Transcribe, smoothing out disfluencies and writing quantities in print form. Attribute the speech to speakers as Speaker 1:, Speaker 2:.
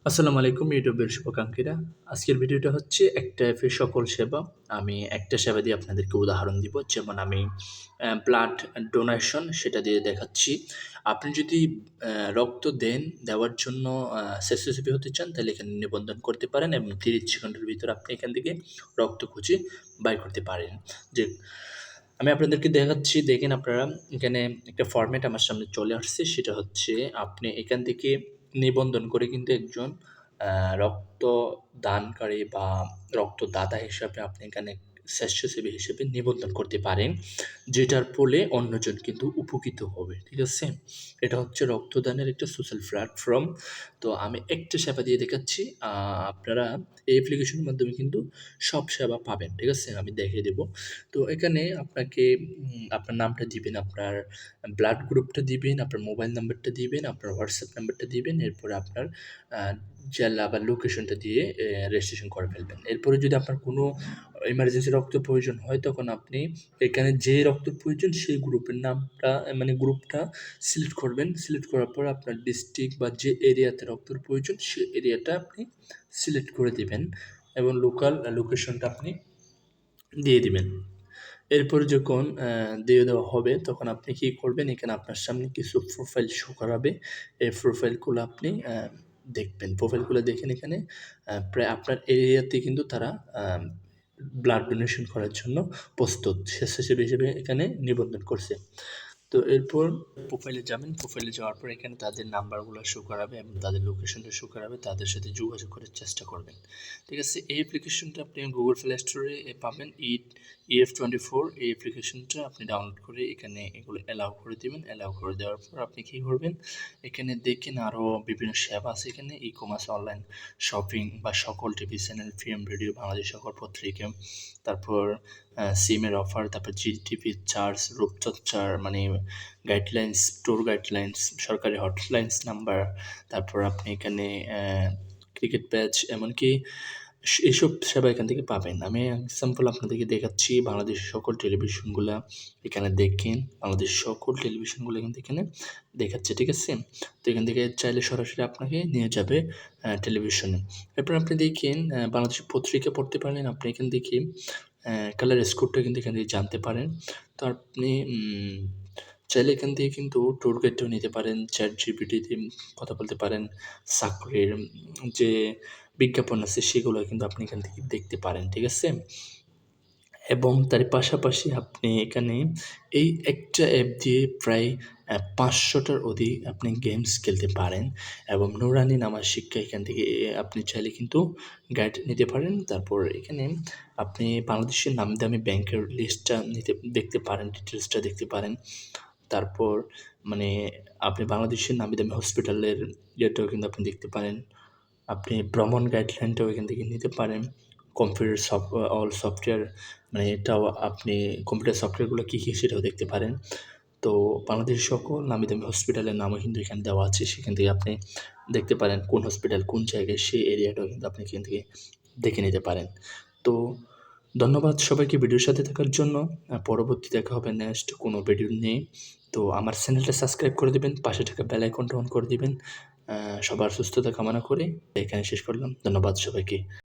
Speaker 1: আসসালামু আলাইকুম ইউটিউবের শুভাকাঙ্ক্ষীরা। আজকের ভিডিওটা হচ্ছে একটা অ্যাপের সকল সেবা। আমি একটা সেবা দিয়ে আপনাদেরকে উদাহরণ দিব। যেমন আমি ব্লাড ডোনেশন সেটা দিয়ে দেখাচ্ছি। আপনি যদি রক্ত দেওয়ার জন্য স্বেচ্ছাসেবী হতে চান তাহলে এখানে নিবন্ধন করতে পারেন এবং ৩০ সেকেন্ডের ভিতরে আপনি এখান থেকে রক্ত খুঁজে বাই করতে পারেন। যে আমি আপনাদেরকে দেখাচ্ছি, দেখেন আপনারা এখানে একটা ফরম্যাট আমার সামনে চলে আসছে। সেটা হচ্ছে আপনি এখান থেকে নিবন্ধন করে কিন্তু একজন রক্তদানকারী বা রক্তদাতা হিসাবে আপনি এখানে স্বেচ্ছাসেবী হিসেবে নিবন্ধন করতে পারেন। যেটার ফলে অন্যজন কিন্তু উপকৃত হবে। ঠিক আছে? এটা হচ্ছে রক্তদানের একটা সোশ্যাল প্ল্যাটফর্ম। তো আমি একটা সেবা দিয়ে দেখাচ্ছি। আপনারা এই অ্যাপ্লিকেশনের মাধ্যমে কিন্তু সব সেবা পাবেন। ঠিক আছে? আমি দেখিয়ে দেব। তো এখানে আপনাকে আপনার নামটা দিবেন, আপনার ব্লাড গ্রুপটা দিবেন, আপনার মোবাইল নাম্বারটা দিবেন, আপনার হোয়াটসঅ্যাপ নাম্বারটা দিবেন। এরপরে আপনার জেলা বা লোকেশনটা দিয়ে রেজিস্ট্রেশন করে ফেলবেন। এরপরে যদি আপনার কোনো এমার্জেন্সি রক্তের প্রয়োজন হয়, তখন আপনি এখানে যে রক্তের প্রয়োজন সেই গ্রুপের নামটা মানে গ্রুপটা সিলেক্ট করবেন। সিলেক্ট করার পর আপনার ডিস্ট্রিক্ট বা যে এরিয়াতে রক্তের প্রয়োজন সেই এরিয়াটা আপনি সিলেক্ট করে দিবেন এবং লোকাল লোকেশনটা আপনি দিয়ে দিবেন। এরপর যখন দিয়ে দেওয়া হবে তখন আপনি কী করবেন, এখানে আপনার সামনে কিছু প্রোফাইল শো করাবে। এই প্রোফাইলগুলো আপনি দেখবেন। প্রোফাইলগুলো দেখেন এখানে প্রায় আপনার এরিয়াতে কিন্তু তারা ব্লাড ডোনেশন করার জন্য প্রস্তুত। স্বেচ্ছাসেবী হিসেবে এখানে নিবন্ধন করছে। তো এরপর প্রোফাইলে যাবেন। প্রোফাইলে যাওয়ার পর এখানে তাদের নাম্বারগুলো শো করাবে এবং তাদের লোকেশনটা শো করাবে। তাদের সাথে যোগাযোগ করার চেষ্টা করবেন। ঠিক আছে? এই অ্যাপ্লিকেশনটা আপনি গুগল প্লে স্টোরে পাবেন। Eapp24 এই অ্যাপ্লিকেশনটা আপনি ডাউনলোড করে এখানে এগুলো অ্যালাউ করে দিবেন। অ্যালাউ করে দেওয়ার পর আপনি কী করবেন, এখানে দেখেন আরও বিভিন্ন সেবা আছে এখানে ই-কমার্স, অনলাইন শপিং বা সকল TV channel, film, radio, Bangladesh সকল পত্রিকা, তারপর সিমের অফার, তারপর জিটিভি চার্জ, রূপচর্চার মানে গাইডলাইন্স, ট্যুর গাইডলাইন্স, সরকারি হটলাইন্স নাম্বার, তারপর আপনি এখানে ক্রিকেট ম্যাচ এমনকি এইসব সেবা এখান থেকে পাবেন। আমি এক্সাম্পল আপনাদেরকে দেখাচ্ছি। বাংলাদেশের সকল টেলিভিশনগুলা এখানে দেখেন। বাংলাদেশের সকল টেলিভিশনগুলো কিন্তু এখানে দেখাচ্ছে। ঠিক আছে? তো এখান থেকে চাইলে সরাসরি আপনাকে নিয়ে যাবে টেলিভিশনে। এরপর আপনি দেখেন বাংলাদেশের পত্রিকা পড়তে পারেন। আপনি এখান থেকে কালার স্কোরটা কিন্তু এখান থেকে জানতে পারেন। তো আপনি চাইলে এখান থেকে কিন্তু ট্যুর গাইডটাও নিতে পারেন। ChatGPT দিয়ে কথা বলতে পারেন। চাকরির যে বিজ্ঞাপন আছে সেগুলো কিন্তু আপনি এখান থেকে দেখতে পারেন। ঠিক আছে? এবং তার পাশাপাশি আপনি এখানে এই একটা অ্যাপ দিয়ে প্রায় ৫০০টার অধিক আপনি গেমস খেলতে পারেন এবং নুরানি নামাজ শিক্ষা এখান থেকে আপনি চাইলে কিন্তু গাইড নিতে পারেন। তারপর এখানে আপনি বাংলাদেশের নামী-দামি ব্যাংকের লিস্টটা দেখতে পারেন, ডিটেইলসটা দেখতে পারেন। তারপর মানে আপনি বাংলাদেশের নামী-দামি হসপিটালের ইয়েটাও কিন্তু আপনি দেখতে পারেন। আপনি ভ্রমণ গাইডলাইনটাও এখান থেকে নিতে পারেন। কম্পিউটার অল সফটওয়্যার মানে এটাও আপনি কম্পিউটার সফটওয়্যারগুলো কী সেটাও দেখতে পারেন। তো বাংলাদেশের সকল নামী-দামি হসপিটালের নামও কিন্তু এখানে দেওয়া আছে। সেখান থেকে আপনি দেখতে পারেন কোন হসপিটাল কোন জায়গায়, সেই এরিয়াটাও কিন্তু আপনি এখান থেকে দেখে নিতে পারেন। তো ধন্যবাদ সবাইকে ভিডিওর সাথে থাকার জন্য। পরবর্তী দেখা হবে নেক্সট কোনো ভিডিও নিয়ে। তো আমার চ্যানেলটা সাবস্ক্রাইব করে দিবেন, পাশে থাকা বেল আইকনটা অন করে দিবেন। সবার সুস্থতা কামনা করে এখানে শেষ করলাম। ধন্যবাদ সবাইকে।